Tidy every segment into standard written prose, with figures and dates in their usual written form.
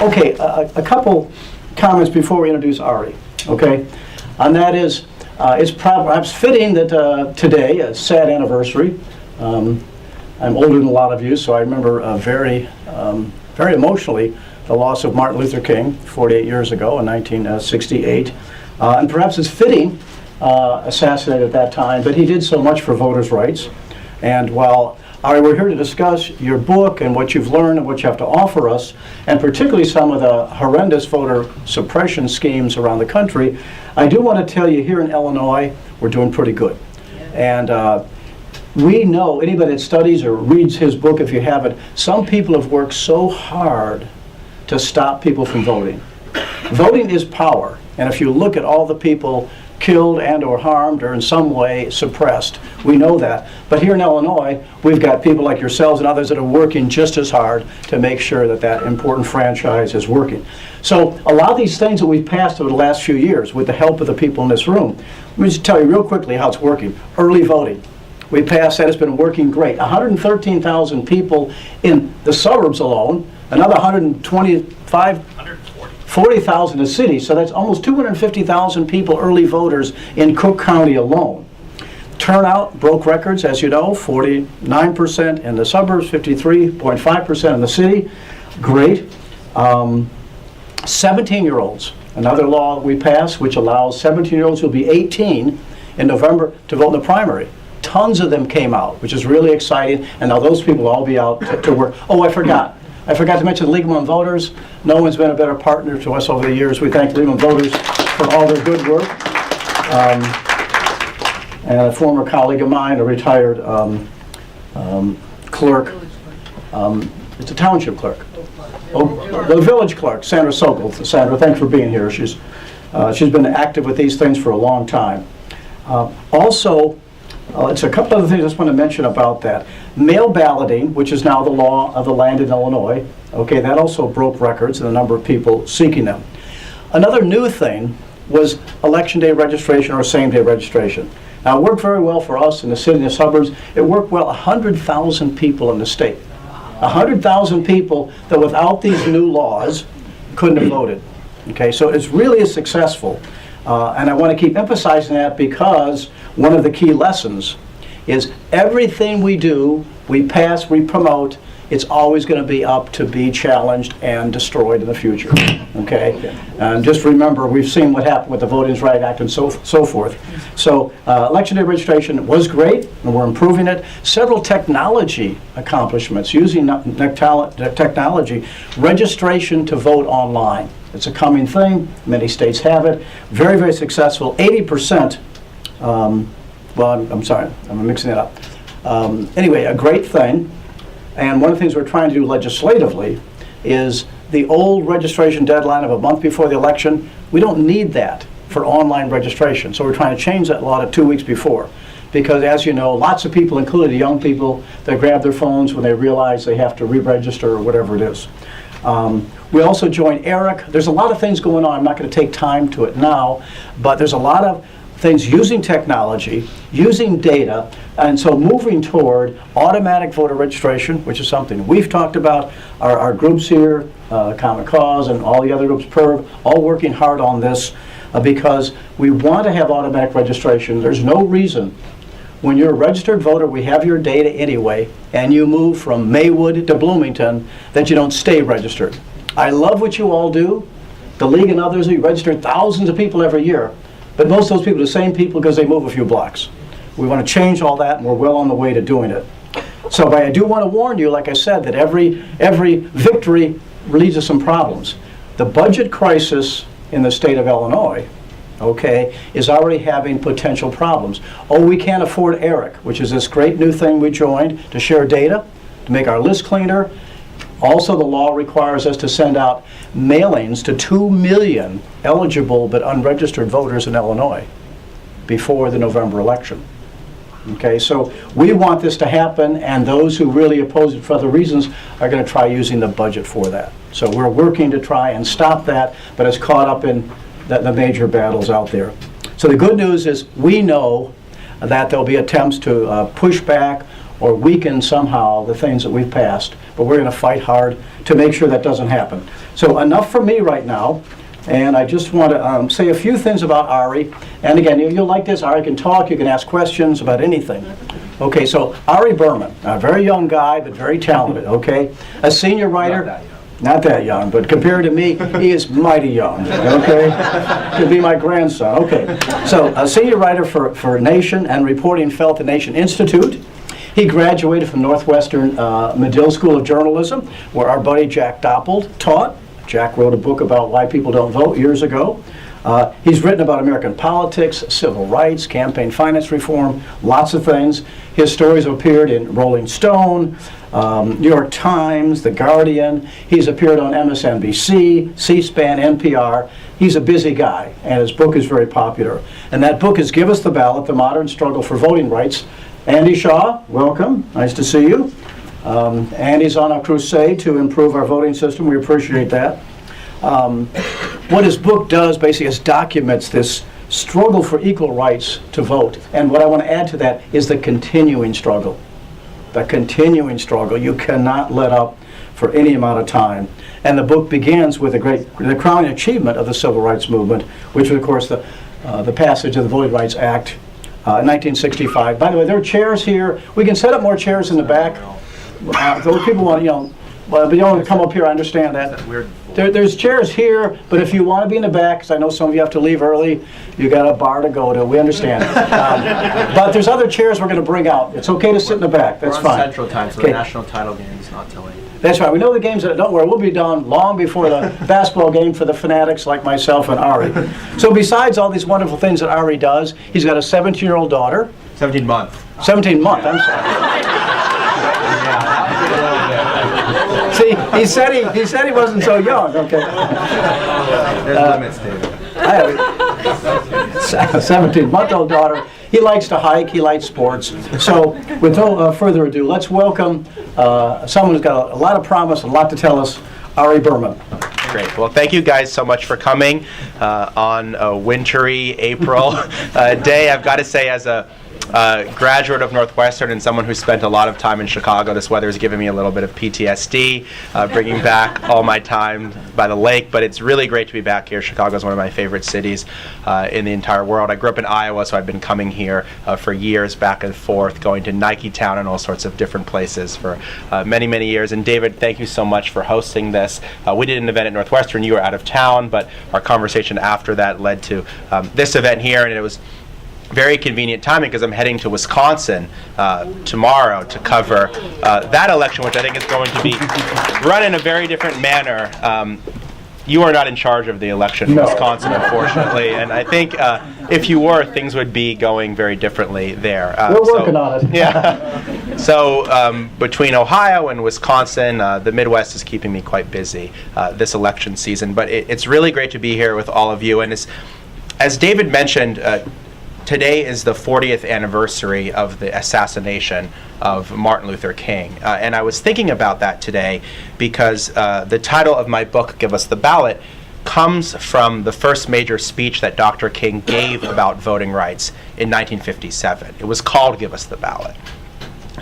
Okay, a couple comments before we introduce Ari, okay? And that is, it's perhaps fitting that today, a sad anniversary. I'm older than a lot of you, so I remember very emotionally the loss of Martin Luther King 48 years ago in 1968. And perhaps it's fitting, assassinated at that time, but he did so much for voters' rights. And while Ari, we're here to discuss your book and what you've learned and what you have to offer us, and particularly some of the horrendous voter suppression schemes around the country. I do want to tell you here in Illinois, we're doing pretty good. And we know, anybody that studies or reads his book, if you haven't, some people have worked so hard to stop people from voting. Voting is power, and if you look at all the people killed and or harmed or in some way suppressed, we know that. But here in Illinois, we've got people like yourselves and others that are working just as hard to make sure that that important franchise is working. So a lot of these things that we've passed over the last few years with the help of the people in this room, let me just tell you real quickly how it's working. Early voting. We passed that, it's been working great. 113,000 people in the suburbs alone, another 40,000 in the city, so that's almost 250,000 people, early voters in Cook County alone. Turnout broke records, as you know, 49% in the suburbs, 53.5% in the city. Great. 17-year-olds, another law we passed which allows 17-year-olds who'll be 18 in November to vote in the primary. Tons of them came out, which is really exciting, and now those people will all be out to work. Oh, I forgot to mention the League of Women Voters. No one's been a better partner to us over the years. We thank the League of Women Voters for all their good work. And a former colleague of mine, a retired clerk, it's a township clerk. Oh, the village clerk, Sandra Sokol. Sandra, thanks for being here. She's been active with these things for a long time. Also, it's a couple other things I just want to mention about that. Mail balloting, which is now the law of the land in Illinois, okay, that also broke records and the number of people seeking them. Another new thing was election day registration or same day registration. Now, it worked very well for us in the city and the suburbs. It worked well, 100,000 people in the state. 100,000 people that without these new laws couldn't have voted. Okay, so it's really successful. And I want to keep emphasizing that because one of the key lessons is everything we do, we pass, we promote, it's always going to be up to be challenged and destroyed in the future. Okay? And just remember, we've seen what happened with the Voting Rights Act and so forth. So election day registration was great, and we're improving it. Several technology accomplishments using technology, registration to vote online. It's a coming thing. Many states have it. Very, very successful. 80%, I'm sorry, I'm mixing it up. Anyway, a great thing. And one of the things we're trying to do legislatively is the old registration deadline of a month before the election. We don't need that for online registration. So we're trying to change that law to 2 weeks before. Because as you know, lots of people, including young people, that grab their phones when they realize they have to re-register or whatever it is. We also joined ERIC. There's a lot of things going on. I'm not going to take time to it now, but there's a lot of things using technology, using data, and so moving toward automatic voter registration, which is something we've talked about. Our groups here, Common Cause and all the other groups, PERV, all working hard on this because we want to have automatic registration. There's no reason when you're a registered voter, we have your data anyway, and you move from Maywood to Bloomington, that you don't stay registered. I love what you all do. The League and others, you register thousands of people every year, but most of those people are the same people because they move a few blocks. We want to change all that, and we're well on the way to doing it. So but I do want to warn you, like I said, that every victory leads to some problems. The budget crisis in the state of Illinois, okay, is already having potential problems. Oh, we can't afford ERIC, which is this great new thing we joined to share data, to make our list cleaner. Also, the law requires us to send out mailings to 2 million eligible but unregistered voters in Illinois before the November election. Okay, so we want this to happen, and those who really oppose it for other reasons are going to try using the budget for that. So we're working to try and stop that, but it's caught up in the major battles out there. So the good news is we know that there'll be attempts to push back or weaken somehow the things that we've passed, but we're going to fight hard to make sure that doesn't happen. So enough from me right now, and I just want to say a few things about Ari. And again, you'll like this. Ari can talk, you can ask questions about anything. Okay, so Ari Berman, a very young guy, but very talented, okay? A senior writer. Not that young, but compared to me, he is mighty young, okay? Could be my grandson, okay. So, a senior writer for Nation and Reporting Fellow at the Nation Institute. He graduated from Northwestern Medill School of Journalism, where our buddy Jack Doppold taught. Jack wrote a book about why people don't vote years ago. He's written about American politics, civil rights, campaign finance reform, lots of things. His stories have appeared in Rolling Stone, New York Times, The Guardian. He's appeared on MSNBC, C-SPAN, NPR. He's a busy guy, and his book is very popular. And that book is Give Us the Ballot, The Modern Struggle for Voting Rights. Andy Shaw, welcome. Nice to see you. Andy's on a crusade to improve our voting system. We appreciate that. What his book does basically is documents this struggle for equal rights to vote. And what I want to add to that is the continuing struggle. The continuing struggle. You cannot let up for any amount of time. And the book begins with the crowning achievement of the civil rights movement, which was, of course, the passage of the Voting Rights Act in 1965. By the way, there are chairs here. We can set up more chairs in the back. Those people want, but you don't want to come up here, I understand that. There's chairs here, but if you want to be in the back, because I know some of you have to leave early, you got a bar to go to, we understand. But there's other chairs we're going to bring out. It's okay to sit in the back, that's fine. We're on Central Time, so the national title game is not till 8. That's right, we know the games, don't worry, we'll be done long before the basketball game for the fanatics like myself and Ari. So besides all these wonderful things that Ari does, he's got a 17-year-old daughter. 17-month. 17-month, I'm sorry. See, he said he wasn't so young. Okay. There's limits, David. I have a 17-month-old daughter. He likes to hike. He likes sports. So, with no further ado, let's welcome someone who's got a lot of promise and a lot to tell us, Ari Berman. Great. Well, thank you guys so much for coming on a wintry April day. I've got to say, as a graduate of Northwestern and someone who spent a lot of time in Chicago, this weather has given me a little bit of PTSD, bringing back all my time by the lake, but it's really great to be back here. Chicago is one of my favorite cities in the entire world. I grew up in Iowa, so I've been coming here for years, back and forth, going to Nike Town and all sorts of different places for many, many years. And David, thank you so much for hosting this. We did an event at Northwestern. You were out of town, but our conversation after that led to this event here, and it was very convenient timing because I'm heading to Wisconsin tomorrow to cover that election, which I think is going to be run in a very different manner. You are not in charge of the election in Wisconsin, unfortunately, and I think if you were, things would be going very differently there. We're working on it. Yeah. So between Ohio and Wisconsin, the Midwest is keeping me quite busy this election season. But it's really great to be here with all of you. And as David mentioned, today is the 40th anniversary of the assassination of Martin Luther King. And I was thinking about that today because the title of my book, Give Us the Ballot, comes from the first major speech that Dr. King gave about voting rights in 1957. It was called Give Us the Ballot.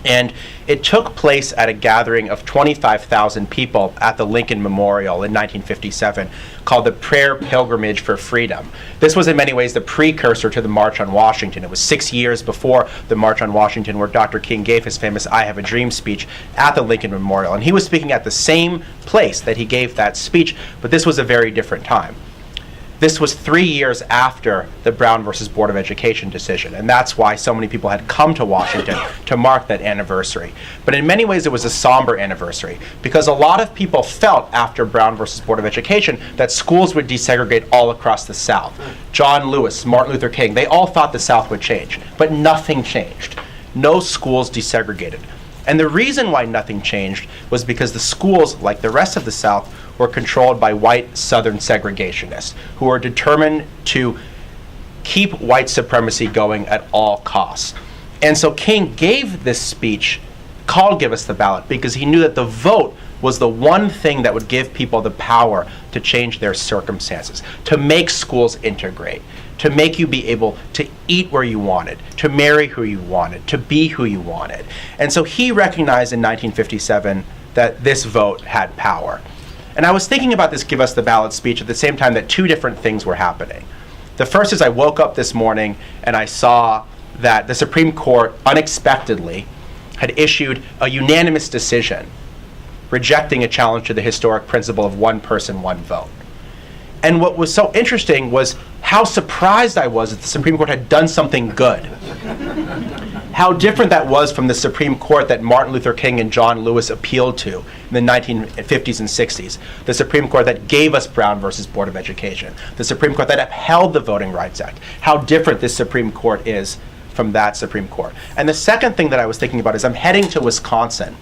And it took place at a gathering of 25,000 people at the Lincoln Memorial in 1957 called the Prayer Pilgrimage for Freedom. This was in many ways the precursor to the March on Washington. It was 6 years before the March on Washington where Dr. King gave his famous I Have a Dream speech at the Lincoln Memorial. And he was speaking at the same place that he gave that speech, but this was a very different time. This was 3 years after the Brown versus Board of Education decision, and that's why so many people had come to Washington to mark that anniversary. But in many ways, it was a somber anniversary, because a lot of people felt after Brown versus Board of Education that schools would desegregate all across the South. John Lewis, Martin Luther King, they all thought the South would change, but nothing changed. No schools desegregated. And the reason why nothing changed was because the schools, like the rest of the South, were controlled by white Southern segregationists who were determined to keep white supremacy going at all costs. And so King gave this speech called Give Us the Ballot because he knew that the vote was the one thing that would give people the power to change their circumstances, to make schools integrate, to make you be able to eat where you wanted, to marry who you wanted, to be who you wanted. And so he recognized in 1957 that this vote had power. And I was thinking about this Give Us the Ballot speech at the same time that two different things were happening. The first is I woke up this morning and I saw that the Supreme Court unexpectedly had issued a unanimous decision rejecting a challenge to the historic principle of one person, one vote. And what was so interesting was how surprised I was that the Supreme Court had done something good. How different that was from the Supreme Court that Martin Luther King and John Lewis appealed to in the 1950s and 60s. The Supreme Court that gave us Brown versus Board of Education. The Supreme Court that upheld the Voting Rights Act. How different this Supreme Court is from that Supreme Court. And the second thing that I was thinking about is I'm heading to Wisconsin,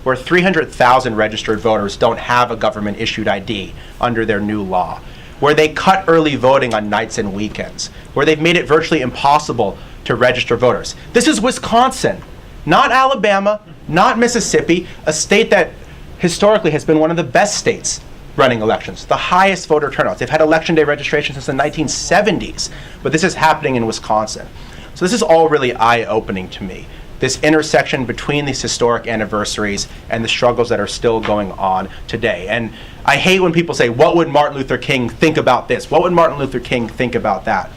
where 300,000 registered voters don't have a government-issued ID under their new law, where they cut early voting on nights and weekends, where they've made it virtually impossible to register voters. This is Wisconsin, not Alabama, not Mississippi, a state that historically has been one of the best states running elections, the highest voter turnouts. They've had election day registration since the 1970s, but this is happening in Wisconsin. So this is all really eye-opening to me. This intersection between these historic anniversaries and the struggles that are still going on today. And I hate when people say, what would Martin Luther King think about this? What would Martin Luther King think about that?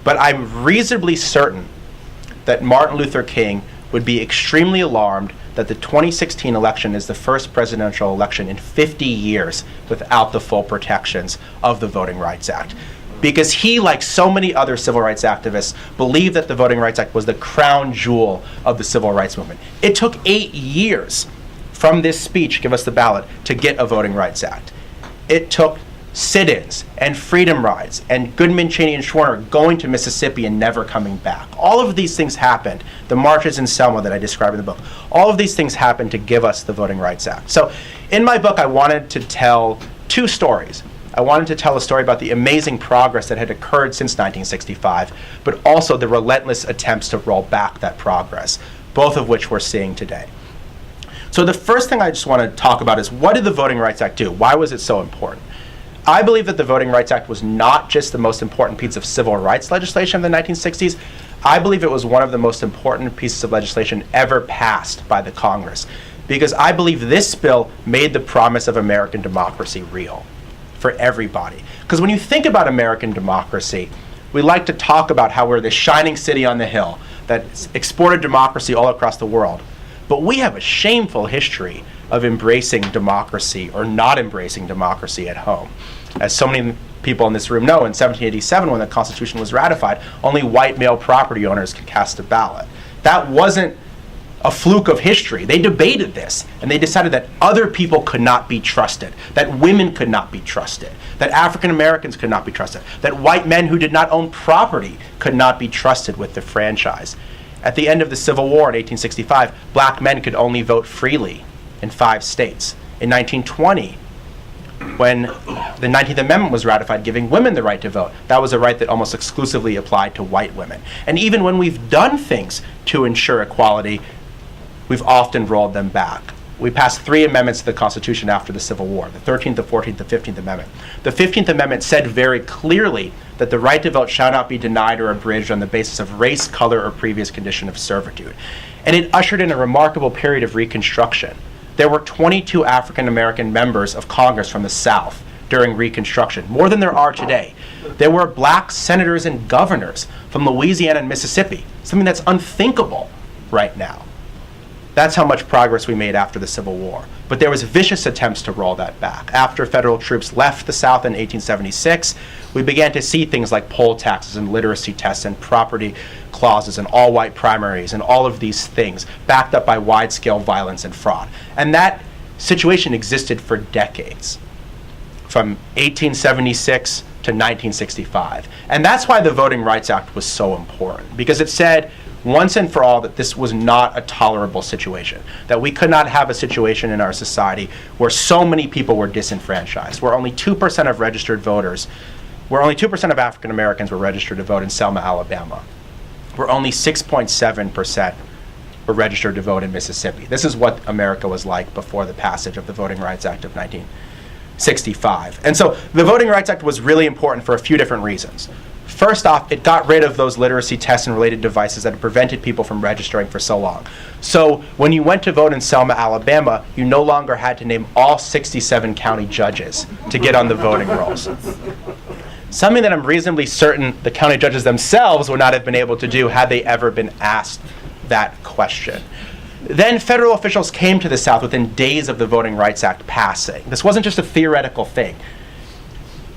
But I'm reasonably certain that Martin Luther King would be extremely alarmed that the 2016 election is the first presidential election in 50 years without the full protections of the Voting Rights Act. Because he, like so many other civil rights activists, believed that the Voting Rights Act was the crown jewel of the civil rights movement. It took 8 years from this speech, Give Us the Ballot, to get a Voting Rights Act. It took sit-ins and freedom rides and Goodman, Cheney, and Schwerner going to Mississippi and never coming back. All of these things happened. The marches in Selma that I describe in the book, all of these things happened to give us the Voting Rights Act. So in my book, I wanted to tell two stories. I wanted to tell a story about the amazing progress that had occurred since 1965, but also the relentless attempts to roll back that progress, both of which we're seeing today. So the first thing I just want to talk about is, what did the Voting Rights Act do? Why was it so important? I believe that the Voting Rights Act was not just the most important piece of civil rights legislation of the 1960s. I believe it was one of the most important pieces of legislation ever passed by the Congress, because I believe this bill made the promise of American democracy real for everybody. Because when you think about American democracy, we like to talk about how we're this shining city on the hill that exported democracy all across the world. But we have a shameful history of embracing democracy or not embracing democracy at home. As so many people in this room know, in 1787, when the Constitution was ratified, only white male property owners could cast a ballot. That wasn't a fluke of history. They debated this, and they decided that other people could not be trusted, that women could not be trusted, that African Americans could not be trusted, that white men who did not own property could not be trusted with the franchise. At the end of the Civil War in 1865, black men could only vote freely in 5 states. In 1920, when the 19th Amendment was ratified, giving women the right to vote, that was a right that almost exclusively applied to white women. And even when we've done things to ensure equality, we've often rolled them back. We passed 3 amendments to the Constitution after the Civil War, the 13th, the 14th, the 15th Amendment. The 15th Amendment said very clearly that the right to vote shall not be denied or abridged on the basis of race, color, or previous condition of servitude. And it ushered in a remarkable period of Reconstruction. There were 22 African American members of Congress from the South during Reconstruction, more than there are today. There were black senators and governors from Louisiana and Mississippi, something that's unthinkable right now. That's how much progress we made after the Civil War. But there was vicious attempts to roll that back. After federal troops left the South in 1876, we began to see things like poll taxes and literacy tests and property clauses and all-white primaries and all of these things, backed up by wide-scale violence and fraud. And that situation existed for decades, from 1876 to 1965. And that's why the Voting Rights Act was so important, because it said once and for all that this was not a tolerable situation, that we could not have a situation in our society where so many people were disenfranchised, where only 2% of registered voters, where only 2% of African Americans were registered to vote in Selma, Alabama, where only 6.7% were registered to vote in Mississippi. This is what America was like before the passage of the Voting Rights Act of 1965. And so the Voting Rights Act was really important for a few different reasons. First off, it got rid of those literacy tests and related devices that had prevented people from registering for so long. So when you went to vote in Selma, Alabama, you no longer had to name all 67 county judges to get on the voting rolls. Something that I'm reasonably certain the county judges themselves would not have been able to do had they ever been asked that question. Then federal officials came to the South within days of the Voting Rights Act passing. This wasn't just a theoretical thing.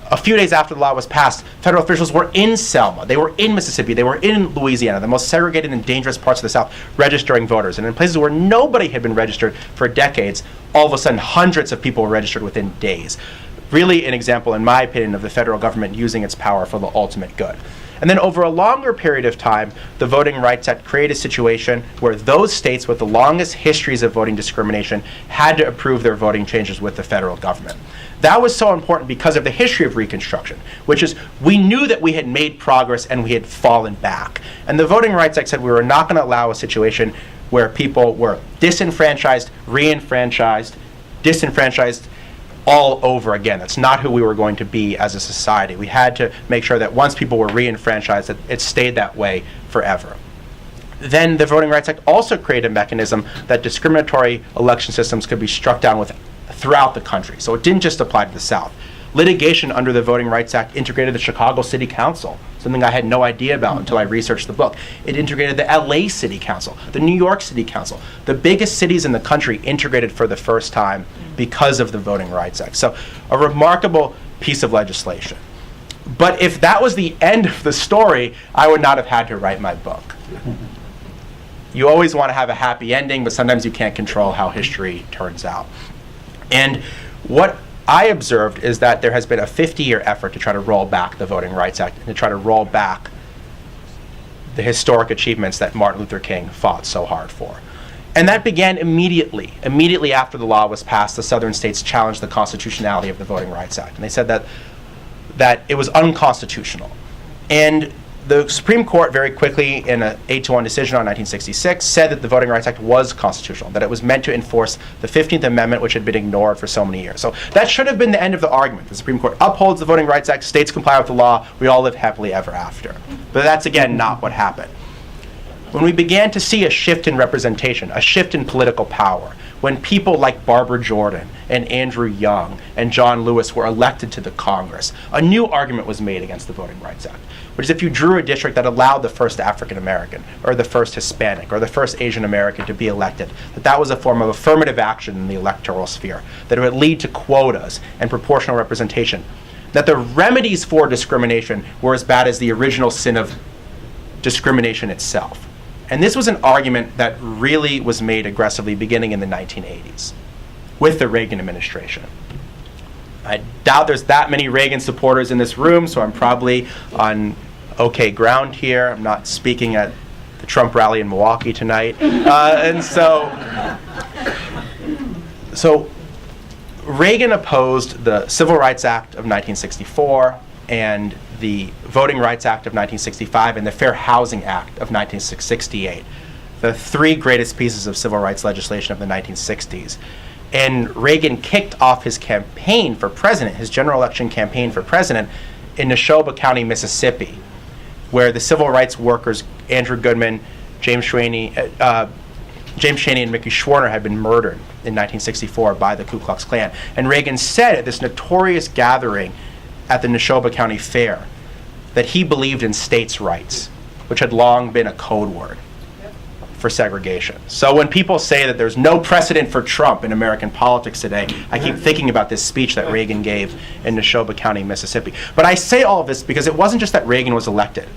A few days after the law was passed, federal officials were in Selma, they were in Mississippi, they were in Louisiana, the most segregated and dangerous parts of the South, registering voters. And in places where nobody had been registered for decades, all of a sudden hundreds of people were registered within days. Really an example, in my opinion, of the federal government using its power for the ultimate good. And then over a longer period of time, the Voting Rights Act created a situation where those states with the longest histories of voting discrimination had to approve their voting changes with the federal government. That was so important because of the history of Reconstruction, which is we knew that we had made progress and we had fallen back. And the Voting Rights Act said we were not going to allow a situation where people were disenfranchised, re-enfranchised, disenfranchised all over again. That's not who we were going to be as a society. We had to make sure that once people were re-enfranchised, that it stayed that way forever. Then the Voting Rights Act also created a mechanism that discriminatory election systems could be struck down with throughout the country. So it didn't just apply to the South. Litigation under the Voting Rights Act integrated the Chicago City Council, something I had no idea about until I researched the book. It integrated the LA City Council, the New York City Council. The biggest cities in the country integrated for the first time because of the Voting Rights Act. So a remarkable piece of legislation. But if that was the end of the story, I would not have had to write my book. You always want to have a happy ending, but sometimes you can't control how history turns out. And what I observed is that there has been a 50-year effort to try to roll back the Voting Rights Act and to try to roll back the historic achievements that Martin Luther King fought so hard for. And that began immediately. Immediately after the law was passed, the southern states challenged the constitutionality of the Voting Rights Act. And they said that it was unconstitutional. And the Supreme Court very quickly, in an 8-1 decision on 1966, said that the Voting Rights Act was constitutional, that it was meant to enforce the 15th Amendment, which had been ignored for so many years. So that should have been the end of the argument. The Supreme Court upholds the Voting Rights Act, states comply with the law, we all live happily ever after. But that's, again, not what happened. When we began to see a shift in representation, a shift in political power, when people like Barbara Jordan and Andrew Young and John Lewis were elected to the Congress, a new argument was made against the Voting Rights Act, which is if you drew a district that allowed the first African American or the first Hispanic or the first Asian American to be elected, that was a form of affirmative action in the electoral sphere, that it would lead to quotas and proportional representation, that the remedies for discrimination were as bad as the original sin of discrimination itself. And this was an argument that really was made aggressively beginning in the 1980s with the Reagan administration. I doubt there's that many Reagan supporters in this room, so I'm probably on okay ground here. I'm not speaking at the Trump rally in Milwaukee tonight. And so Reagan opposed the Civil Rights Act of 1964 and the Voting Rights Act of 1965 and the Fair Housing Act of 1968, the three greatest pieces of civil rights legislation of the 1960s. And Reagan kicked off his campaign for president, his general election campaign for president, in Neshoba County, Mississippi, where the civil rights workers, Andrew Goodman, James Chaney, and Mickey Schwerner had been murdered in 1964 by the Ku Klux Klan. And Reagan said at this notorious gathering at the Neshoba County Fair that he believed in states' rights, which had long been a code word for segregation. So when people say that there's no precedent for Trump in American politics today, I keep thinking about this speech that Reagan gave in Neshoba County, Mississippi. But I say all of this because it wasn't just that Reagan was elected.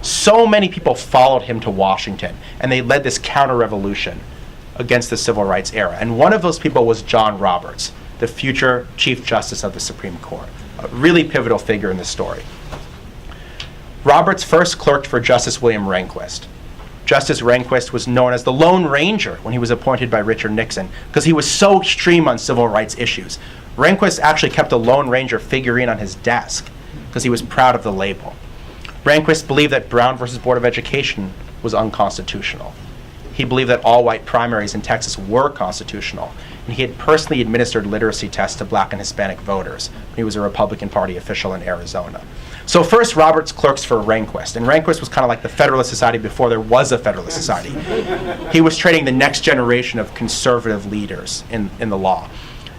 So many people followed him to Washington, and they led this counter-revolution against the civil rights era. And one of those people was John Roberts, the future Chief Justice of the Supreme Court, a really pivotal figure in this story. Roberts first clerked for Justice William Rehnquist. Justice Rehnquist was known as the Lone Ranger when he was appointed by Richard Nixon because he was so extreme on civil rights issues. Rehnquist actually kept a Lone Ranger figurine on his desk because he was proud of the label. Rehnquist believed that Brown versus Board of Education was unconstitutional. he believed that all white primaries in Texas were constitutional, and he had personally administered literacy tests to black and Hispanic voters when he was a Republican Party official in Arizona. So first, Roberts clerks for Rehnquist, and Rehnquist was kind of like the Federalist Society before there was a Federalist Society. He was training the next generation of conservative leaders in the law.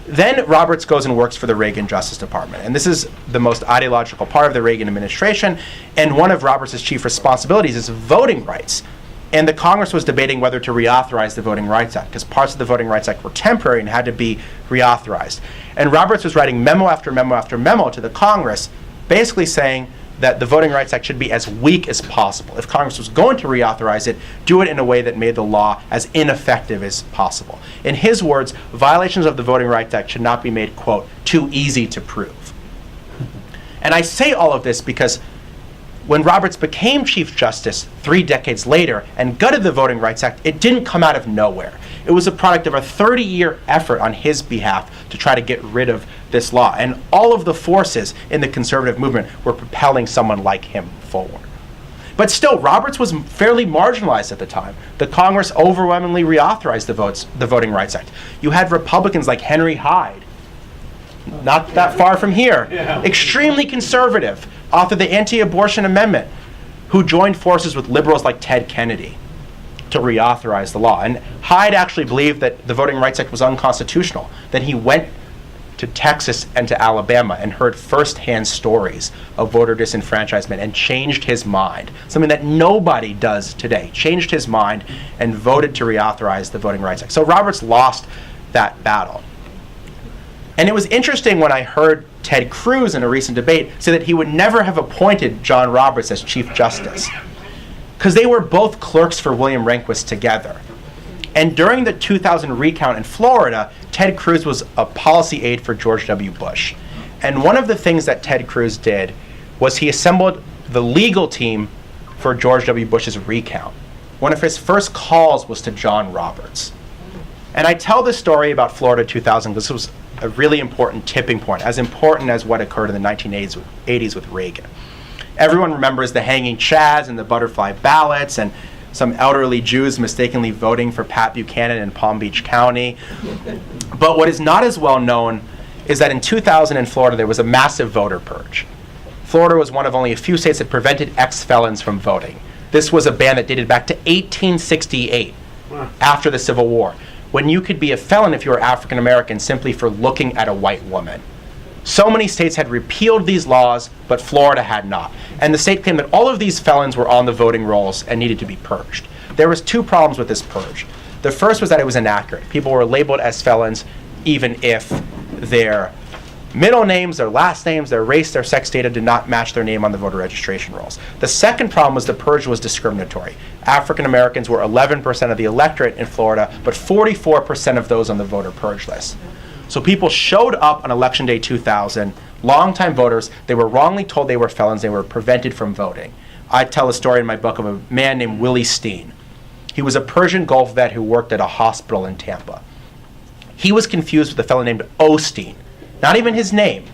Then Roberts goes and works for the Reagan Justice Department, and this is the most ideological part of the Reagan administration, and one of Roberts' chief responsibilities is voting rights. And the Congress was debating whether to reauthorize the Voting Rights Act, because parts of the Voting Rights Act were temporary and had to be reauthorized. And Roberts was writing memo after memo after memo to the Congress, basically saying that the Voting Rights Act should be as weak as possible. If Congress was going to reauthorize it, do it in a way that made the law as ineffective as possible. In his words, violations of the Voting Rights Act should not be made, quote, too easy to prove. And I say all of this because when Roberts became Chief Justice 3 decades later and gutted the Voting Rights Act, it didn't come out of nowhere. It was a product of a 30-year effort on his behalf to try to get rid of this law. And all of the forces in the conservative movement were propelling someone like him forward. But still, Roberts was fairly marginalized at the time. The Congress overwhelmingly reauthorized the Voting Rights Act. You had Republicans like Henry Hyde, not that far from here, extremely conservative, authored the anti-abortion amendment, who joined forces with liberals like Ted Kennedy to reauthorize the law. And Hyde actually believed that the Voting Rights Act was unconstitutional. Then he went to Texas and to Alabama and heard firsthand stories of voter disenfranchisement and changed his mind, something that nobody does today, changed his mind and voted to reauthorize the Voting Rights Act. So Roberts lost that battle. And it was interesting when I heard Ted Cruz in a recent debate say that he would never have appointed John Roberts as Chief Justice, because they were both clerks for William Rehnquist together. And during the 2000 recount in Florida, Ted Cruz was a policy aide for George W. Bush. And one of the things that Ted Cruz did was he assembled the legal team for George W. Bush's recount. One of his first calls was to John Roberts. And I tell this story about Florida 2000 because this was a really important tipping point, as important as what occurred in the 1980s with Reagan. Everyone remembers the hanging chads and the butterfly ballots and some elderly Jews mistakenly voting for Pat Buchanan in Palm Beach County. But what is not as well known is that in 2000 in Florida, there was a massive voter purge. Florida was one of only a few states that prevented ex-felons from voting. This was a ban that dated back to 1868, after the Civil War, when you could be a felon if you were African American simply for looking at a white woman. So many states had repealed these laws, but Florida had not. And the state claimed that all of these felons were on the voting rolls and needed to be purged. There was 2 problems with this purge. The first was that it was inaccurate. People were labeled as felons even if their middle names, their last names, their race, their sex data did not match their name on the voter registration rolls. The second problem was the purge was discriminatory. African Americans were 11% of the electorate in Florida, but 44% of those on the voter purge list. So people showed up on Election Day 2000, longtime voters. They were wrongly told they were felons. They were prevented from voting. I tell a story in my book of a man named Willie Steen. He was a Persian Gulf vet who worked at a hospital in Tampa. He was confused with a fellow named Osteen, not even his name.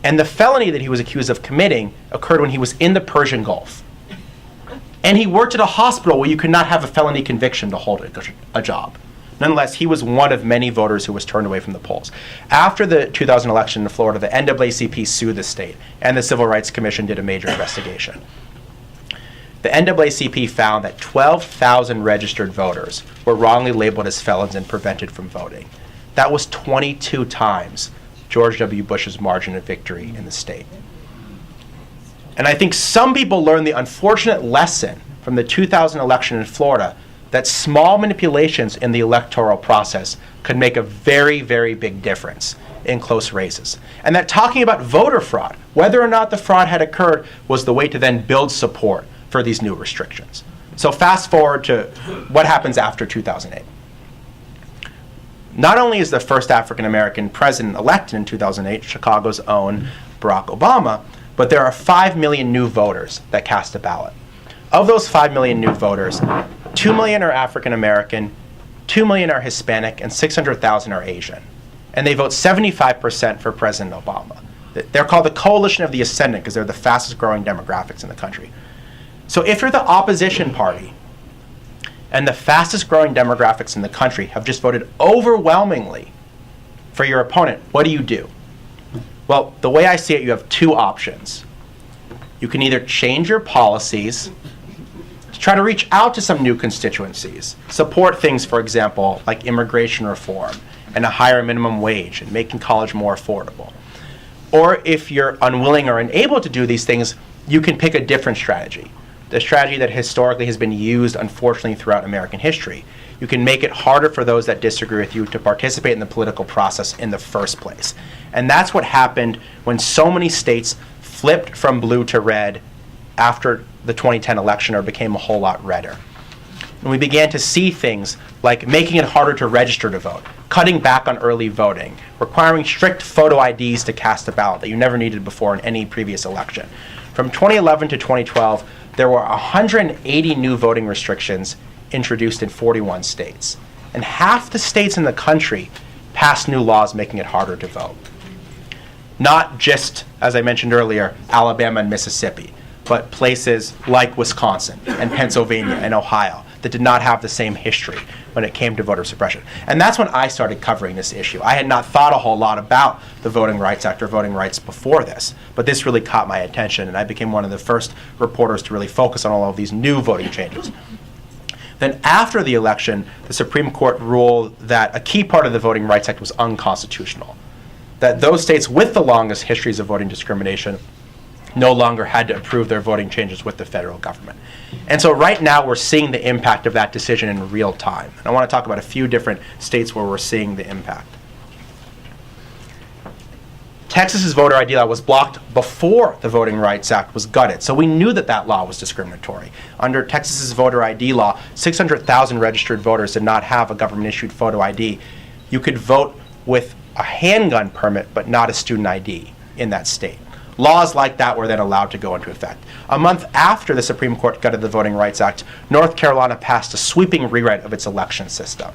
And the felony that he was accused of committing occurred when he was in the Persian Gulf. And he worked at a hospital where you could not have a felony conviction to hold a job. Nonetheless, he was one of many voters who was turned away from the polls. After the 2000 election in Florida, the NAACP sued the state, and the Civil Rights Commission did a major investigation. The NAACP found that 12,000 registered voters were wrongly labeled as felons and prevented from voting. That was 22 times George W. Bush's margin of victory in the state. And I think some people learned the unfortunate lesson from the 2000 election in Florida that small manipulations in the electoral process could make a very, very big difference in close races. And that talking about voter fraud, whether or not the fraud had occurred, was the way to then build support for these new restrictions. So fast forward to what happens after 2008. Not only is the first African American president elected in 2008, Chicago's own Barack Obama, but there are 5 million new voters that cast a ballot. Of those 5 million new voters, 2 million are African American, 2 million are Hispanic, and 600,000 are Asian. And they vote 75% for President Obama. They're called the Coalition of the Ascendant because they're the fastest growing demographics in the country. So if you're the opposition party and the fastest growing demographics in the country have just voted overwhelmingly for your opponent, what do? Well, the way I see it, you have two options. You can either change your policies to try to reach out to some new constituencies, support things, for example, like immigration reform and a higher minimum wage and making college more affordable. Or if you're unwilling or unable to do these things, you can pick a different strategy. The strategy that historically has been used, unfortunately, throughout American history. You can make it harder for those that disagree with you to participate in the political process in the first place. And that's what happened when so many states flipped from blue to red after the 2010 election, or became a whole lot redder. And we began to see things like making it harder to register to vote, cutting back on early voting, requiring strict photo IDs to cast a ballot that you never needed before in any previous election. From 2011 to 2012, there were 180 new voting restrictions introduced in 41 states. And half the states in the country passed new laws making it harder to vote. Not just, as I mentioned earlier, Alabama and Mississippi, but places like Wisconsin and Pennsylvania and Ohio that did not have the same history when it came to voter suppression. And that's when I started covering this issue. I had not thought a whole lot about the Voting Rights Act or voting rights before this, but this really caught my attention, and I became one of the first reporters to really focus on all of these new voting changes. Then after the election, the Supreme Court ruled that a key part of the Voting Rights Act was unconstitutional, that those states with the longest histories of voting discrimination no longer had to approve their voting changes with the federal government. And so right now we're seeing the impact of that decision in real time. And I want to talk about a few different states where we're seeing the impact. Texas's voter ID law was blocked before the Voting Rights Act was gutted, so we knew that that law was discriminatory. Under Texas's voter ID law, 600,000 registered voters did not have a government-issued photo ID. You could vote with a handgun permit, but not a student ID in that state. Laws like that were then allowed to go into effect. A month after the Supreme Court gutted the Voting Rights Act, North Carolina passed a sweeping rewrite of its election system.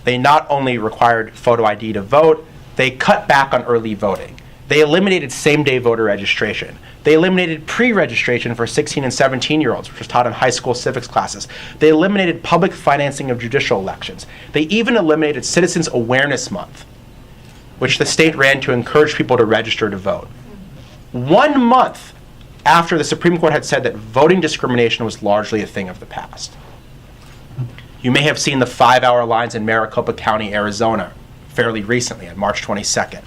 They not only required photo ID to vote, they cut back on early voting. They eliminated same-day voter registration. They eliminated pre-registration for 16 and 17-year-olds, which was taught in high school civics classes. They eliminated public financing of judicial elections. They even eliminated Citizens Awareness Month, which the state ran to encourage people to register to vote. 1 month after the Supreme Court had said that voting discrimination was largely a thing of the past. You may have seen the 5-hour lines in Maricopa County, Arizona, fairly recently on March 22nd,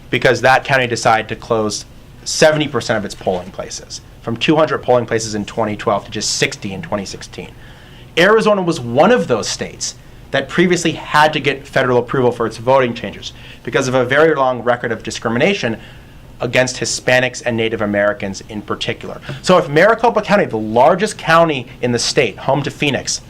because that county decided to close 70% of its polling places, from 200 polling places in 2012 to just 60 in 2016. Arizona was one of those states that previously had to get federal approval for its voting changes because of a very long record of discrimination against Hispanics and Native Americans in particular. So if Maricopa County, the largest county in the state, home to Phoenix,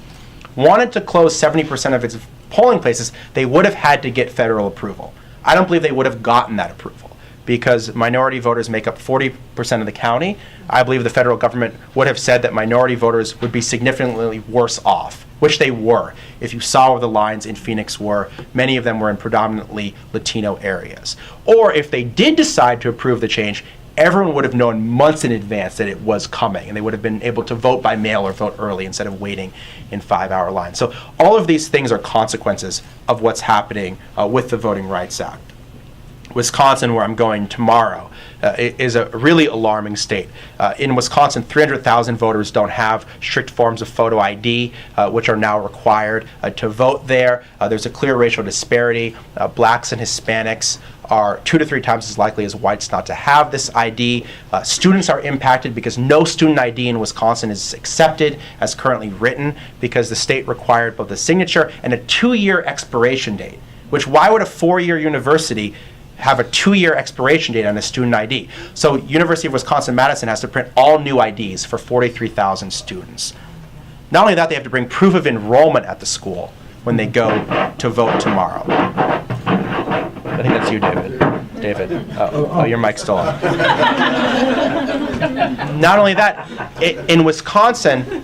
wanted to close 70% of its polling places, they would have had to get federal approval. I don't believe they would have gotten that approval because minority voters make up 40% of the county. I believe the federal government would have said that minority voters would be significantly worse off, which they were. If you saw where the lines in Phoenix were, many of them were in predominantly Latino areas. Or if they did decide to approve the change, everyone would have known months in advance that it was coming, and they would have been able to vote by mail or vote early instead of waiting in 5-hour lines. So all of these things are consequences of what's happening with the Voting Rights Act. Wisconsin, where I'm going tomorrow, is a really alarming state. In Wisconsin, 300,000 voters don't have strict forms of photo ID, which are now required to vote there. There's a clear racial disparity. Blacks and Hispanics are 2 to 3 times as likely as whites not to have this ID. Students are impacted because no student ID in Wisconsin is accepted as currently written because the state required both a signature and a 2-year expiration date, which why would a 4-year university have a 2-year expiration date on a student ID? So University of Wisconsin-Madison has to print all new IDs for 43,000 students. Not only that, they have to bring proof of enrollment at the school when they go to vote tomorrow. I think that's you, David. David. Oh, your mic's still on. Not only that, in Wisconsin,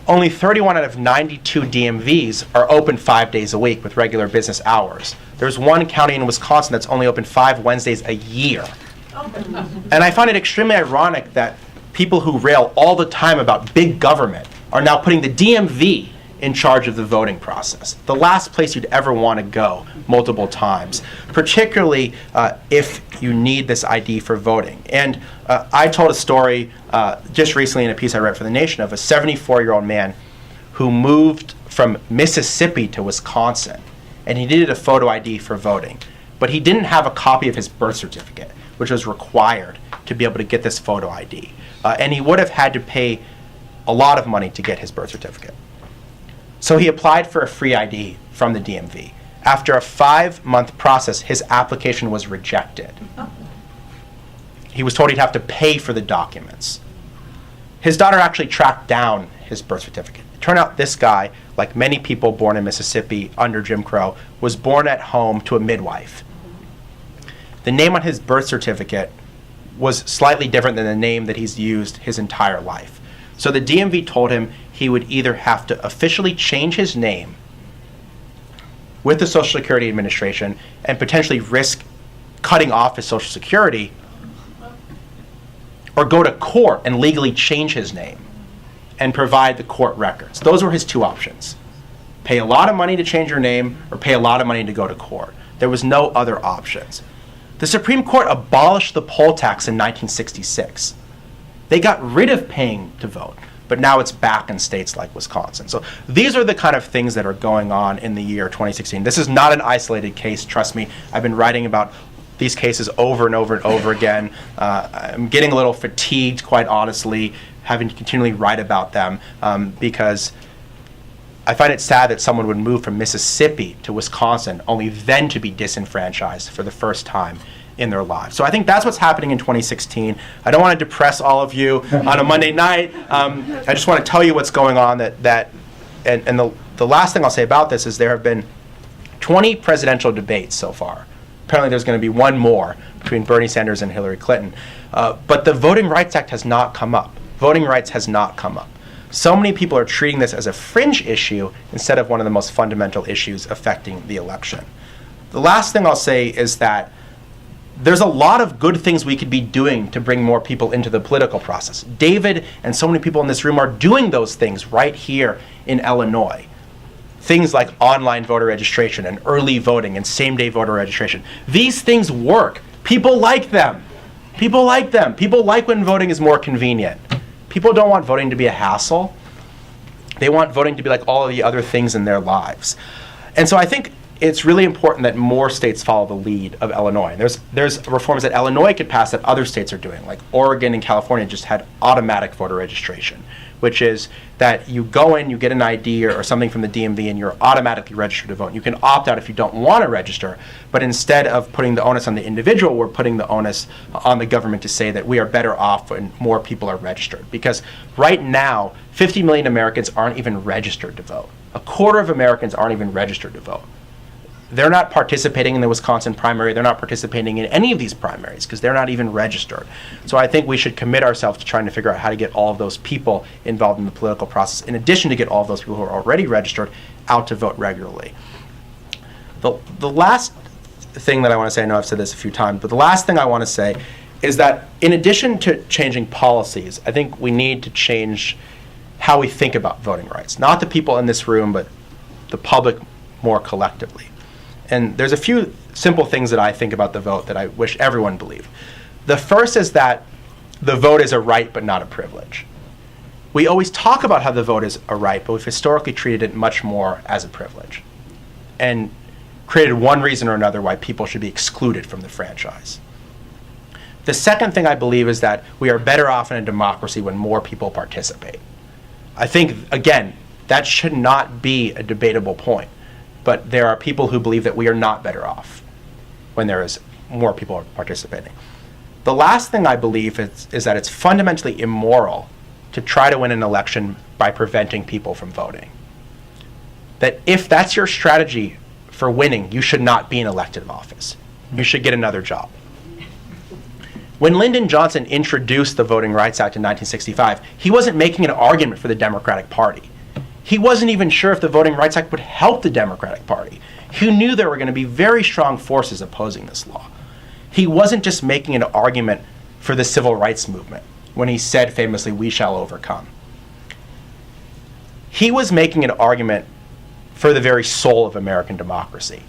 only 31 out of 92 DMVs are open 5 days a week with regular business hours. There's one county in Wisconsin that's only open 5 Wednesdays a year. And I find it extremely ironic that people who rail all the time about big government are now putting the DMV in charge of the voting process, the last place you'd ever want to go multiple times, particularly if you need this ID for voting. And I told a story just recently in a piece I read for The Nation of a 74-year-old man who moved from Mississippi to Wisconsin, and he needed a photo ID for voting. But he didn't have a copy of his birth certificate, which was required to be able to get this photo ID. And he would have had to pay a lot of money to get his birth certificate. So he applied for a free ID from the DMV. After a 5-month process, his application was rejected. He was told he'd have to pay for the documents. His daughter actually tracked down his birth certificate. It turned out this guy, like many people born in Mississippi under Jim Crow, was born at home to a midwife. The name on his birth certificate was slightly different than the name that he's used his entire life. So the DMV told him he would either have to officially change his name with the Social Security Administration and potentially risk cutting off his Social Security, or go to court and legally change his name and provide the court records. Those were his two options. Pay a lot of money to change your name or pay a lot of money to go to court. There was no other options. The Supreme Court abolished the poll tax in 1966. They got rid of paying to vote, but now it's back in states like Wisconsin. So these are the kind of things that are going on in the year 2016. This is not an isolated case, trust me. I've been writing about these cases over and over and over again. I'm getting a little fatigued, quite honestly, having to continually write about them because I find it sad that someone would move from Mississippi to Wisconsin only then to be disenfranchised for the first time in their lives. So I think that's what's happening in 2016. I don't want to depress all of you on a Monday night. I just want to tell you what's going on. And the last thing I'll say about this is there have been 20 presidential debates so far. Apparently there's going to be one more between Bernie Sanders and Hillary Clinton. But the Voting Rights Act has not come up. Voting rights has not come up. So many people are treating this as a fringe issue instead of one of the most fundamental issues affecting the election. The last thing I'll say is that there's a lot of good things we could be doing to bring more people into the political process. David and so many people in this room are doing those things right here in Illinois. Things like online voter registration and early voting and same-day voter registration. These things work. People like them. People like them. People like when voting is more convenient. People don't want voting to be a hassle. They want voting to be like all of the other things in their lives. And so I think it's really important that more states follow the lead of Illinois. There's reforms that Illinois could pass that other states are doing, like Oregon and California just had automatic voter registration, which is that you go in, you get an ID or something from the DMV, and you're automatically registered to vote. You can opt out if you don't want to register, but instead of putting the onus on the individual, we're putting the onus on the government to say that we are better off when more people are registered. Because right now, 50 million Americans aren't even registered to vote. A quarter of Americans aren't even registered to vote. They're not participating in the Wisconsin primary. They're not participating in any of these primaries because they're not even registered. So I think we should commit ourselves to trying to figure out how to get all of those people involved in the political process, in addition to get all of those people who are already registered out to vote regularly. The last thing that I want to say, I know I've said this a few times, but the last thing I want to say is that in addition to changing policies, I think we need to change how we think about voting rights. Not the people in this room, but the public more collectively. And there's a few simple things that I think about the vote that I wish everyone believed. The first is that the vote is a right but not a privilege. We always talk about how the vote is a right, but we've historically treated it much more as a privilege and created one reason or another why people should be excluded from the franchise. The second thing I believe is that we are better off in a democracy when more people participate. I think, again, that should not be a debatable point. But there are people who believe that we are not better off when there is more people participating. The last thing I believe is that it's fundamentally immoral to try to win an election by preventing people from voting. That if that's your strategy for winning, you should not be in elected office. You should get another job. When Lyndon Johnson introduced the Voting Rights Act in 1965, he wasn't making an argument for the Democratic Party. He wasn't even sure if the Voting Rights Act would help the Democratic Party. He knew there were going to be very strong forces opposing this law. He wasn't just making an argument for the civil rights movement when he said famously, "We shall overcome." he was making an argument for the very soul of American democracy.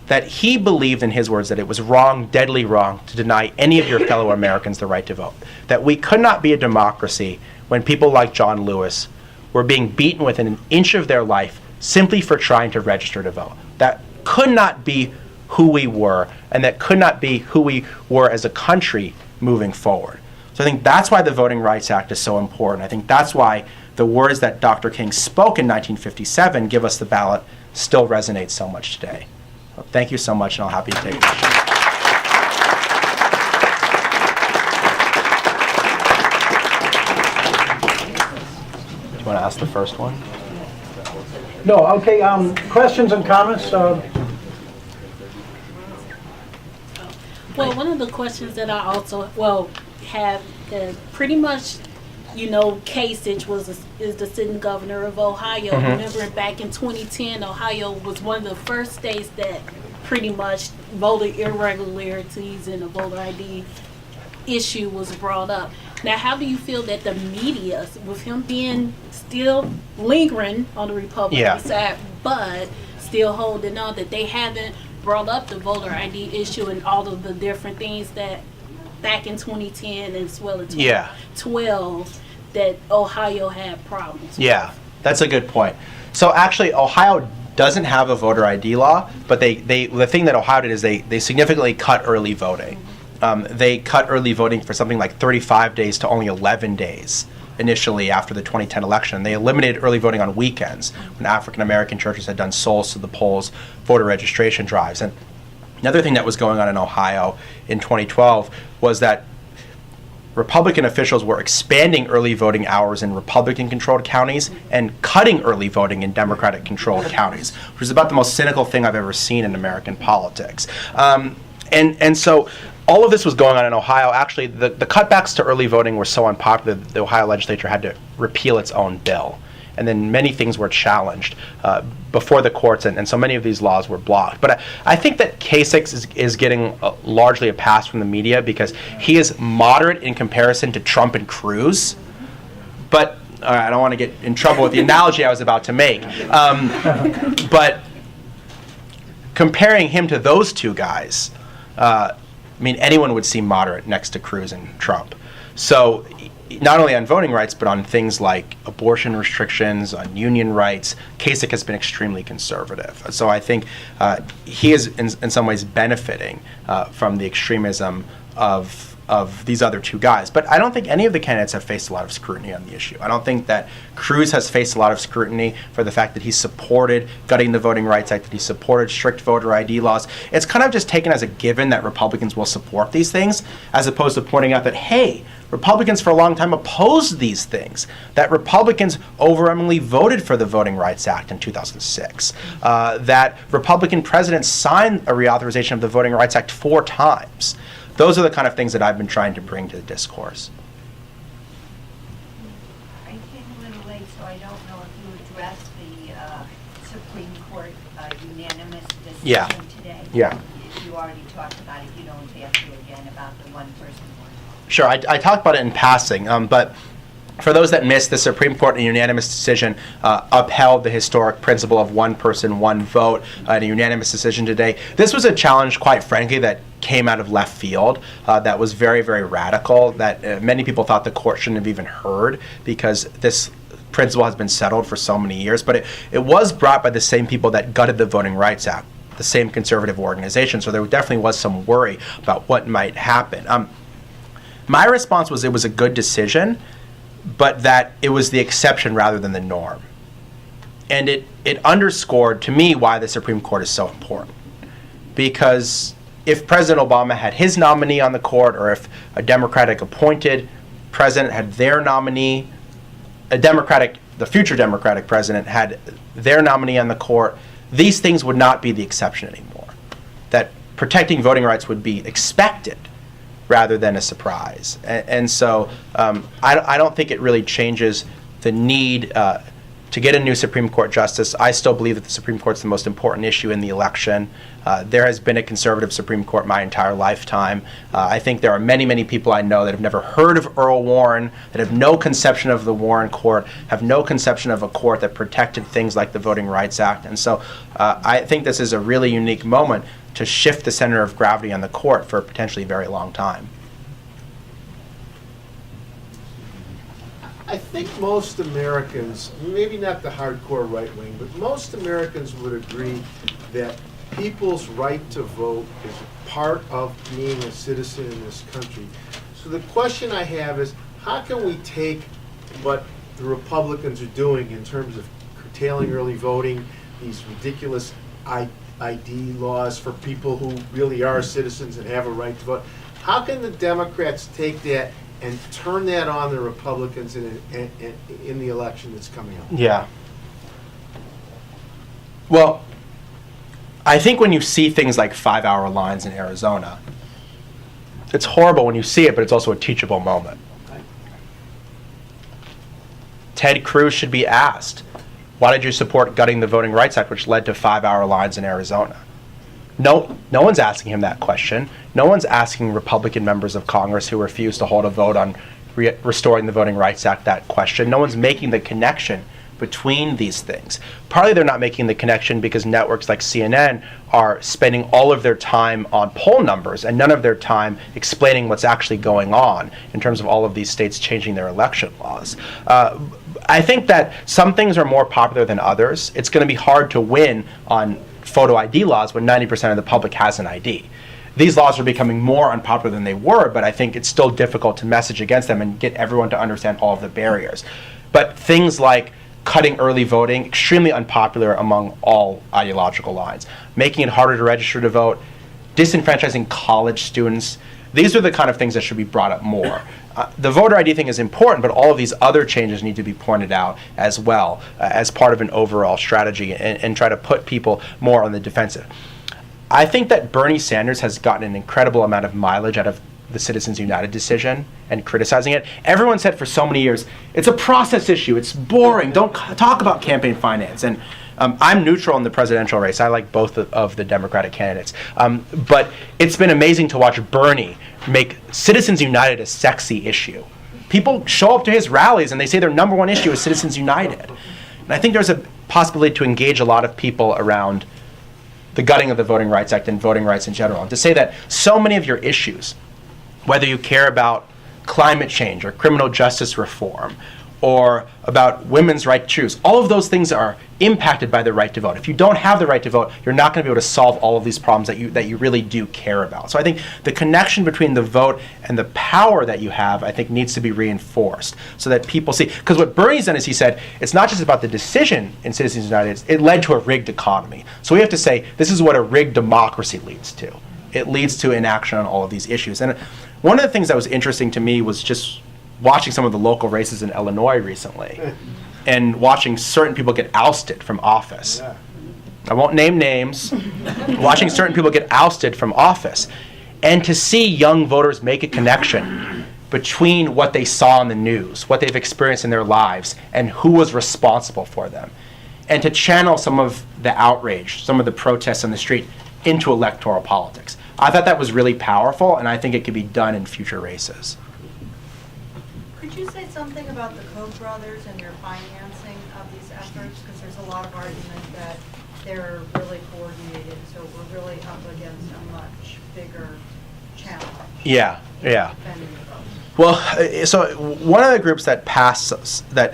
That he believed, in his words, that it was wrong, deadly wrong, to deny any of your fellow Americans the right to vote. That we could not be a democracy when people like John Lewis were being beaten within an inch of their life simply for trying to register to vote. That could not be who we were, and that could not be who we were as a country moving forward. So I think that's why the Voting Rights Act is so important. I think that's why the words that Dr. King spoke in 1957, give us the ballot, still resonate so much today. Well, thank you so much, and I'll happy to take questions. Do you want to ask the first one? No, okay, questions and comments? Well, one of the questions that I also, have pretty much, Kasich is the sitting governor of Ohio. Remember back in 2010, Ohio was one of the first states that pretty much voted irregularities and the voter ID issue was brought up. Now, how do you feel that the media, with him being still lingering on the Republican side, but still holding on, that they haven't brought up the voter ID issue and all of the different things that back in 2010 as well as 2012 that Ohio had problems with? Yeah, that's a good point. So actually, Ohio doesn't have a voter ID law, but the thing that Ohio did is they significantly cut early voting. They cut early voting for something like 35 days to only 11 days initially after the 2010 election. They eliminated early voting on weekends when African American churches had done souls to the polls voter registration drives. And another thing that was going on in Ohio in 2012 was that Republican officials were expanding early voting hours in Republican-controlled counties and cutting early voting in Democratic-controlled counties, which is about the most cynical thing I've ever seen in American politics. And so all of this was going on in Ohio. Actually, the cutbacks to early voting were so unpopular that the Ohio legislature had to repeal its own bill. And then many things were challenged before the courts, and so many of these laws were blocked. But I think that Kasich is getting largely a pass from the media because he is moderate in comparison to Trump and Cruz. But I don't want to get in trouble with the analogy I was about to make. But comparing him to those two guys, anyone would seem moderate next to Cruz and Trump. So not only on voting rights, but on things like abortion restrictions, on union rights, Kasich has been extremely conservative. So I think he is in some ways benefiting from the extremism of these other two guys. But I don't think any of the candidates have faced a lot of scrutiny on the issue. I don't think that Cruz has faced a lot of scrutiny for the fact that he supported gutting the Voting Rights Act, that he supported strict voter ID laws. It's kind of just taken as a given that Republicans will support these things, as opposed to pointing out that, hey, Republicans for a long time opposed these things, that Republicans overwhelmingly voted for the Voting Rights Act in 2006, that Republican presidents signed a reauthorization of the Voting Rights Act 4 times. Those are the kind of things that I've been trying to bring to the discourse. I came a little late, so I don't know if you addressed the Supreme Court unanimous decision today. Yeah. If you already talked about it, you don't have to again about the one person, one vote. Sure, I talked about it in passing, but for those that missed, the Supreme Court in a unanimous decision upheld the historic principle of one person, one vote in a unanimous decision today. This was a challenge, quite frankly, that came out of left field, that was very, very radical, that many people thought the court shouldn't have even heard because this principle has been settled for so many years. But it was brought by the same people that gutted the Voting Rights Act, the same conservative organization, so there definitely was some worry about what might happen. My response was it was a good decision, but that it was the exception rather than the norm. And it underscored to me why the Supreme Court is so important. Because if President Obama had his nominee on the court, or if a Democratic appointed president had their nominee, the future Democratic president had their nominee on the court, these things would not be the exception anymore. That protecting voting rights would be expected rather than a surprise. And so I don't think it really changes the need to get a new Supreme Court justice. I still believe that the Supreme Court's the most important issue in the election. There has been a conservative Supreme Court my entire lifetime. I think there are many, many people I know that have never heard of Earl Warren, that have no conception of the Warren Court, have no conception of a court that protected things like the Voting Rights Act. And so I think this is a really unique moment to shift the center of gravity on the court for a potentially very long time. I think most Americans, maybe not the hardcore right wing, but most Americans would agree that people's right to vote is part of being a citizen in this country. So the question I have is, how can we take what the Republicans are doing in terms of curtailing early voting, these ridiculous ID laws for people who really are citizens and have a right to vote, how can the Democrats take that and turn that on the Republicans in the election that's coming up? Yeah. Well, I think when you see things like 5-hour lines in Arizona, it's horrible when you see it, but it's also a teachable moment. Ted Cruz should be asked, why did you support gutting the Voting Rights Act, which led to 5-hour lines in Arizona? No one's asking him that question. No one's asking Republican members of Congress who refuse to hold a vote on restoring the Voting Rights Act that question. No one's making the connection between these things. Partly they're not making the connection because networks like CNN are spending all of their time on poll numbers and none of their time explaining what's actually going on in terms of all of these states changing their election laws. I think that some things are more popular than others. It's going to be hard to win on photo ID laws when 90% of the public has an ID. These laws are becoming more unpopular than they were, but I think it's still difficult to message against them and get everyone to understand all of the barriers. But things like cutting early voting, extremely unpopular among all ideological lines. Making it harder to register to vote, disenfranchising college students. These are the kind of things that should be brought up more. The voter ID thing is important, but all of these other changes need to be pointed out as well as part of an overall strategy and try to put people more on the defensive. I think that Bernie Sanders has gotten an incredible amount of mileage out of the Citizens United decision and criticizing it. Everyone said for so many years, it's a process issue, it's boring, don't talk about campaign finance. And I'm neutral in the presidential race. I like both of the Democratic candidates. But it's been amazing to watch Bernie make Citizens United a sexy issue. People show up to his rallies and they say their number one issue is Citizens United. And I think there's a possibility to engage a lot of people around the gutting of the Voting Rights Act and voting rights in general. And to say that so many of your issues, whether you care about climate change or criminal justice reform or about women's right to choose, all of those things are impacted by the right to vote. If you don't have the right to vote, you're not going to be able to solve all of these problems that you really do care about. So I think the connection between the vote and the power that you have, I think, needs to be reinforced so that people see. Because what Bernie's done is he said, it's not just about the decision in Citizens United, it led to a rigged economy. So we have to say, this is what a rigged democracy leads to. It leads to inaction on all of these issues. And one of the things that was interesting to me was just watching some of the local races in Illinois recently and watching certain people get ousted from office. Yeah. I won't name names. Watching certain people get ousted from office. And to see young voters make a connection between what they saw in the news, what they've experienced in their lives, and who was responsible for them. And to channel some of the outrage, some of the protests on the street into electoral politics. I thought that was really powerful, and I think it could be done in future races. Could you say something about the Koch brothers and their financing of these efforts? Because there's a lot of argument that they're really coordinated, so we're really up against a much bigger challenge. Yeah. Defending the vote. Well, so one of the groups that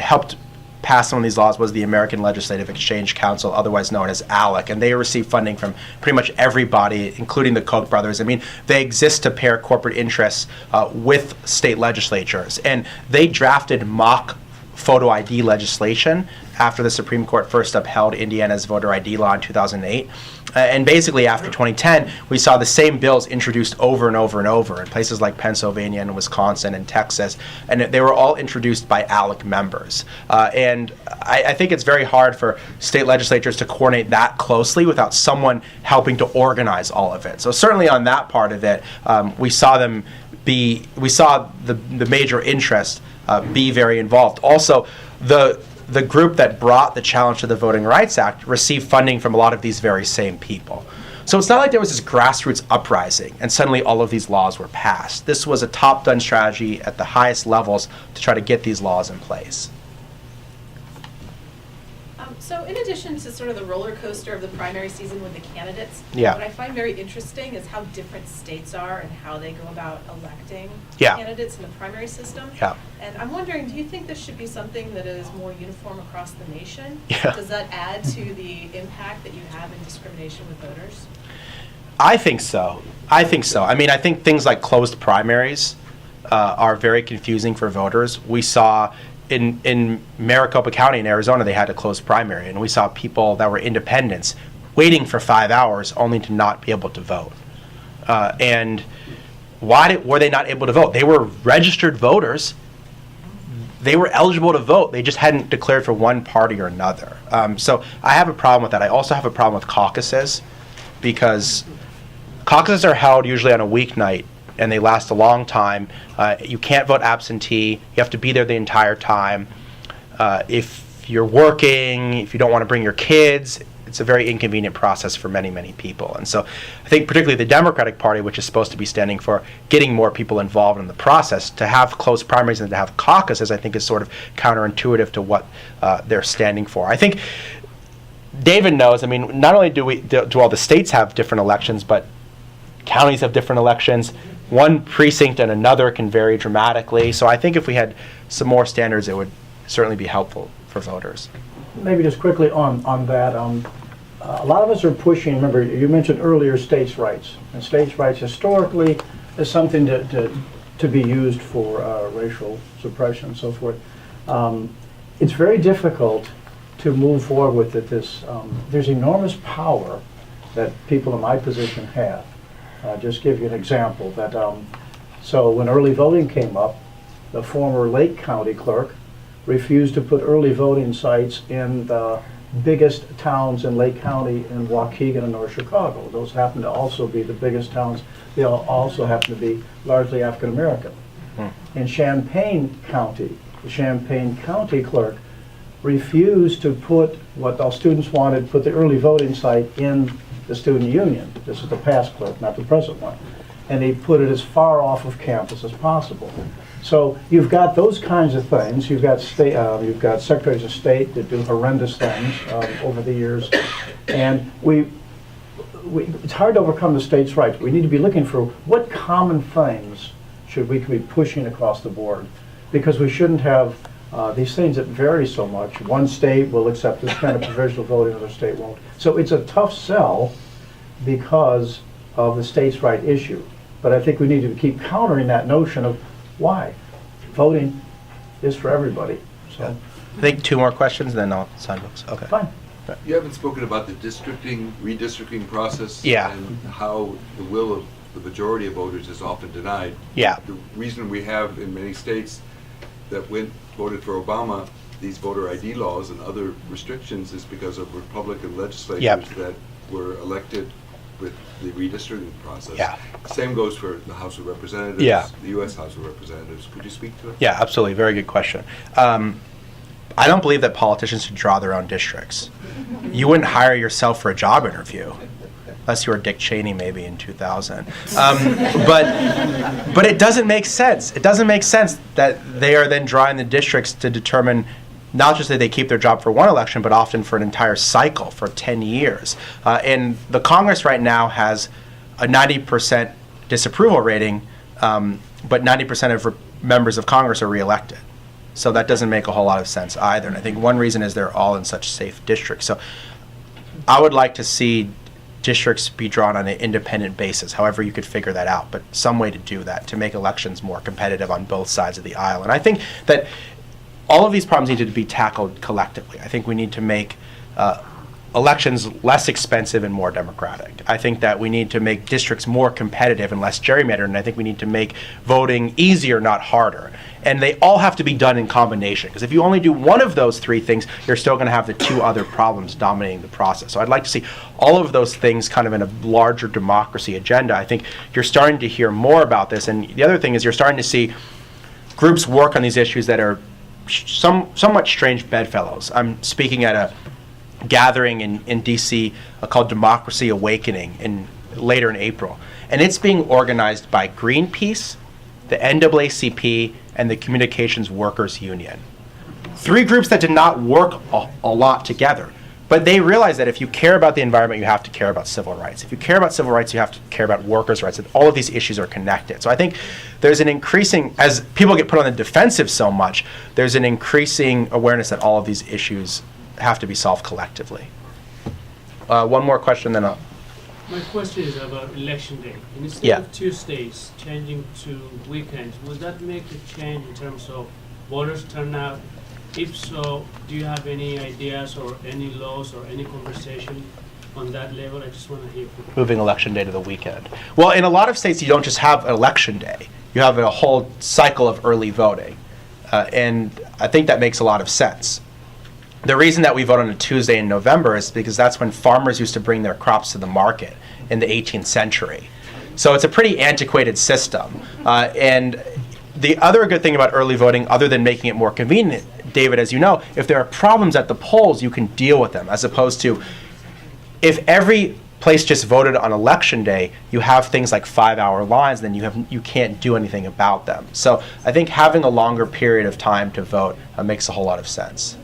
helped pass some of these laws was the American Legislative Exchange Council, otherwise known as ALEC, and they receive funding from pretty much everybody, including the Koch brothers. I mean, they exist to pair corporate interests with state legislatures, and they drafted mock photo ID legislation after the Supreme Court first upheld Indiana's voter ID law in 2008. And basically after 2010, we saw the same bills introduced over and over and over in places like Pennsylvania and Wisconsin and Texas, and they were all introduced by ALEC members. And I think it's very hard for state legislatures to coordinate that closely without someone helping to organize all of it. So certainly on that part of it, we saw the major interest be very involved. Also, the group that brought the challenge to the Voting Rights Act received funding from a lot of these very same people. So it's not like there was this grassroots uprising and suddenly all of these laws were passed. This was a top-down strategy at the highest levels to try to get these laws in place. So in addition to sort of the roller coaster of the primary season with the candidates, Yeah. what I find very interesting is how different states are and how they go about electing Yeah. candidates in the primary system. Yeah. And I'm wondering, do you think this should be something that is more uniform across the nation? Yeah. Does that add to the impact that you have in discrimination with voters? I think so. I mean, I think things like closed primaries are very confusing for voters. We saw in Maricopa County in Arizona, they had a closed primary, and we saw people that were independents waiting for 5 hours only to not be able to vote. And why were they not able to vote? They were registered voters. They were eligible to vote. They just hadn't declared for one party or another. So I have a problem with that. I also have a problem with caucuses, because caucuses are held usually on a weeknight, and they last a long time. You can't vote absentee. You have to be there the entire time. If you're working, if you don't want to bring your kids, it's a very inconvenient process for many, many people. And so I think particularly the Democratic Party, which is supposed to be standing for getting more people involved in the process, to have closed primaries and to have caucuses, I think is sort of counterintuitive to what they're standing for. I think David knows, I mean, not only do all the states have different elections, but counties have different elections. One precinct and another can vary dramatically. So I think if we had some more standards, it would certainly be helpful for voters. Maybe just quickly on that, a lot of us are pushing, remember, you mentioned earlier states' rights. And states' rights historically is something to be used for racial suppression and so forth. It's very difficult to move forward with it. There's enormous power that people in my position have. Just give you an example. So when early voting came up, the former Lake County clerk refused to put early voting sites in the biggest towns in Lake County in Waukegan and North Chicago. Those happen to also be the biggest towns. They also happen to be largely African American. In Champaign County, the Champaign County clerk refused to put what all students wanted, put the early voting site in the student union. This is the past clerk, not the present one. And he put it as far off of campus as possible. So you've got those kinds of things. You've got secretaries of state that do horrendous things over the years. And it's hard to overcome the states' rights. We need to be looking for what common things should we be pushing across the board, because we shouldn't have these things that vary so much. One state will accept this kind of provisional voting, another state won't. So it's a tough sell because of the states' right issue. But I think we need to keep countering that notion of why voting is for everybody. So I think 2 more questions, then I'll sign books. Okay. fine. You haven't spoken about the redistricting process. Yeah. And how the will of the majority of voters is often denied. Yeah. The reason we have in many states that voted for Obama, these voter ID laws and other restrictions, is because of Republican legislators that were elected with the redistricting process. Yeah. Same goes for the House of Representatives, the U.S. House of Representatives. Could you speak to it? Yeah, absolutely. Very good question. I don't believe that politicians should draw their own districts. You wouldn't hire yourself for a job interview, unless you were Dick Cheney maybe in 2000. But it doesn't make sense. It doesn't make sense that they are then drawing the districts to determine not just that they keep their job for one election, but often for an entire cycle, for 10 years. And the Congress right now has a 90% disapproval rating, but 90% of members of Congress are reelected. So that doesn't make a whole lot of sense either. And I think one reason is they're all in such safe districts. So I would like to see districts be drawn on an independent basis, however you could figure that out, but some way to do that, to make elections more competitive on both sides of the aisle. And I think that all of these problems need to be tackled collectively. I think we need to make elections less expensive and more democratic. I think that we need to make districts more competitive and less gerrymandered, and I think we need to make voting easier, not harder. And they all have to be done in combination, because if you only do one of those 3 things, you're still going to have the 2 other problems dominating the process. So I'd like to see all of those things kind of in a larger democracy agenda. I think you're starting to hear more about this, and the other thing is you're starting to see groups work on these issues that are somewhat strange bedfellows. I'm speaking at a gathering in D.C. Called Democracy Awakening later in April. And it's being organized by Greenpeace, the NAACP, and the Communications Workers Union. 3 groups that did not work a lot together. But they realize that if you care about the environment, you have to care about civil rights. If you care about civil rights, you have to care about workers' rights. And all of these issues are connected. So I think there's an increasing, as people get put on the defensive so much, there's an increasing awareness that all of these issues have to be solved collectively. One more question, then I'll... My question is about election day. Instead Yeah. of Tuesdays changing to weekends, would that make a change in terms of voters turnout? If so, do you have any ideas or any laws or any conversation on that level? I just want to hear from you. Moving election day to the weekend. Well, in a lot of states, you don't just have election day. You have a whole cycle of early voting. And I think that makes a lot of sense. The reason that we vote on a Tuesday in November is because that's when farmers used to bring their crops to the market in the 18th century. So it's a pretty antiquated system. And the other good thing about early voting, other than making it more convenient, David, as you know, if there are problems at the polls, you can deal with them, as opposed to if every place just voted on election day, you have things like 5-hour lines, then you can't do anything about them. So I think having a longer period of time to vote makes a whole lot of sense.